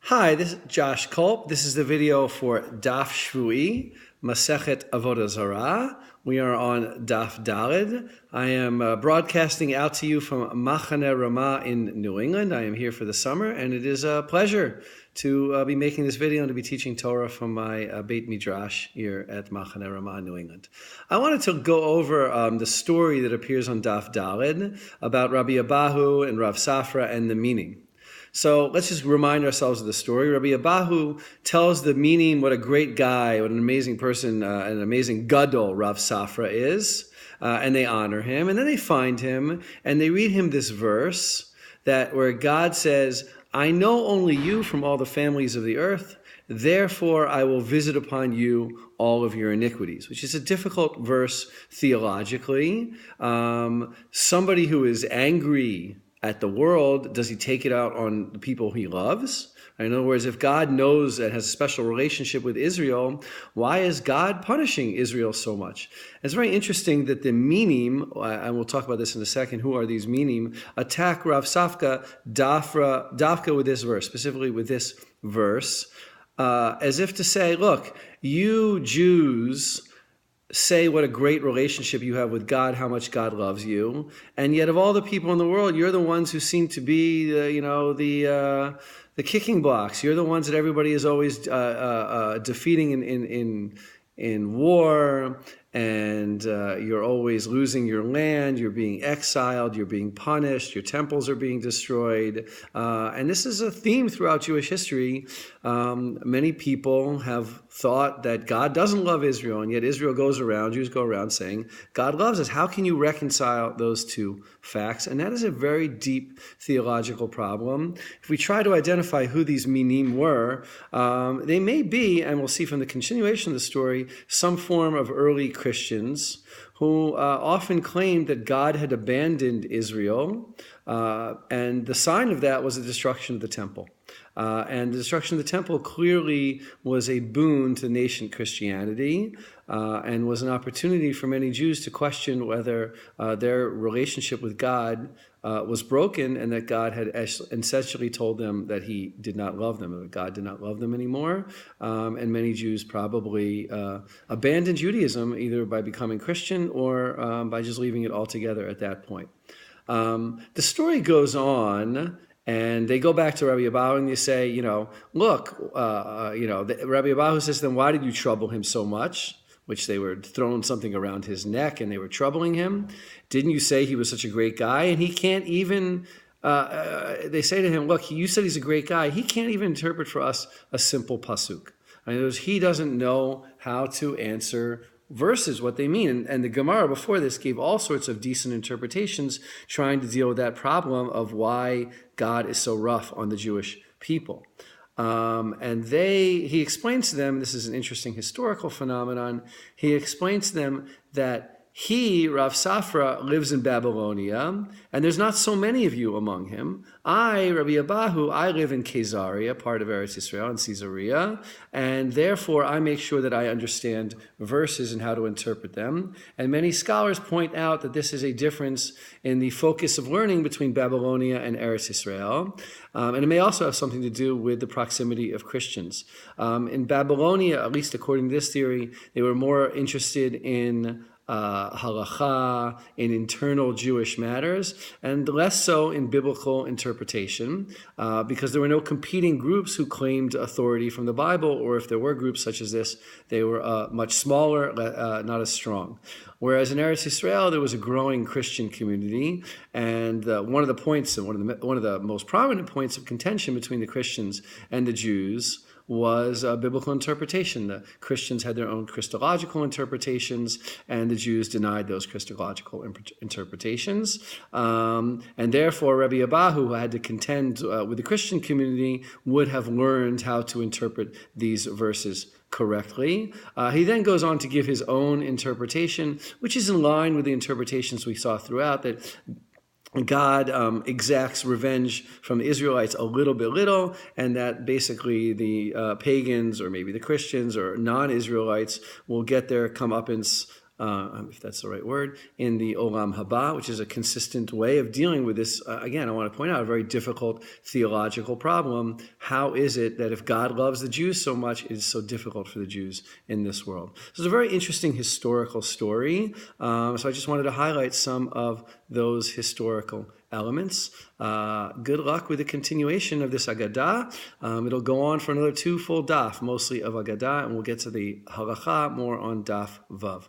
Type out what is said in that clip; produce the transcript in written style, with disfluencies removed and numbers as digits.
Hi, this is Josh Kulp. This is the video for Daf Shevui, Masechet Avodah Zarah. We are on Daf Daled. I am broadcasting out to you from Machane Ramah in New England. I am here for the summer, and it is a pleasure to be making this video and to be teaching Torah from my Beit Midrash here at Machane Ramah, New England. I wanted to go over the story that appears on Daf Daled about Rabbi Abahu and Rav Safra and the meaning. So let's just remind ourselves of the story. Rabbi Abahu tells the meaning, what a great guy, what an amazing person, an amazing gadol Rav Safra is, and they honor him. And then they find him, and they read him this verse where God says, I know only you from all the families of the earth, therefore I will visit upon you all of your iniquities, which is a difficult verse theologically. Somebody who is angry at the world, does he take it out on the people he loves? In other words, if God knows and has a special relationship with Israel, why is God punishing Israel so much? It's very interesting that the minim, and we'll talk about this in a second, who are these minim, attack Rav Safka dafka with this verse, specifically with this verse, as if to say, look, you Jews say what a great relationship you have with God, how much God loves you, and yet of all the people in the world, you're the ones who seem to be, the kicking blocks. You're the ones that everybody is always defeating in war, and you're always losing your land, you're being exiled, you're being punished, your temples are being destroyed. And this is a theme throughout Jewish history. Many people have thought that God doesn't love Israel, and yet Israel Jews go around saying, God loves us. How can you reconcile those two facts? And that is a very deep theological problem. If we try to identify who these minim were, they may be, and we'll see from the continuation of the story, some form of early Christians who often claimed that God had abandoned Israel, and the sign of that was the destruction of the temple. And the destruction of the temple clearly was a boon to nascent Christianity, and was an opportunity for many Jews to question whether their relationship with God was broken, and that God had essentially told them that he did not love them, that God did not love them anymore. And many Jews probably abandoned Judaism either by becoming Christian or by just leaving it altogether at that point. The story goes on, and they go back to Rabbi Abahu and they say, look, Rabbi Abahu says to them, why did you trouble him so much? Which they were throwing something around his neck and they were troubling him. Didn't you say he was such a great guy? And he can't even, they say to him, look, you said he's a great guy. He can't even interpret for us a simple pasuk. He doesn't know how to answer verses, what they mean. And the Gemara before this gave all sorts of decent interpretations trying to deal with that problem of why God is so rough on the Jewish people. And he explains to them, this is an interesting historical phenomenon, he explains to them that he, Rav Safra, lives in Babylonia, and there's not so many of you among him. I, Rabbi Abahu, I live in Caesarea, part of Eretz Yisrael, in Caesarea, and therefore I make sure that I understand verses and how to interpret them. And many scholars point out that this is a difference in the focus of learning between Babylonia and Eretz Yisrael. And it may also have something to do with the proximity of Christians. In Babylonia, at least according to this theory, they were more interested in halacha, in internal Jewish matters, and less so in biblical interpretation, because there were no competing groups who claimed authority from the Bible, or if there were groups such as this, they were much smaller, not as strong. Whereas in Eretz Yisrael, there was a growing Christian community, and one of the points, and one of the most prominent points of contention between the Christians and the Jews was biblical interpretation. The Christians had their own Christological interpretations, and the Jews denied those Christological interpretations. And therefore, Rabbi Abahu, who had to contend with the Christian community, would have learned how to interpret these verses correctly. He then goes on to give his own interpretation, which is in line with the interpretations we saw throughout, that God exacts revenge from the Israelites a little, and that basically the pagans, or maybe the Christians or non-Israelites, will get their comeuppance if that's the right word, in the Olam Haba, which is a consistent way of dealing with this. Again, I want to point out a very difficult theological problem. How is it that if God loves the Jews so much, it is so difficult for the Jews in this world? So it's a very interesting historical story. So I just wanted to highlight some of those historical elements. Good luck with the continuation of this Agadah. It'll go on for another 2 full daf, mostly of Agadah, and we'll get to the halacha more on daf vav.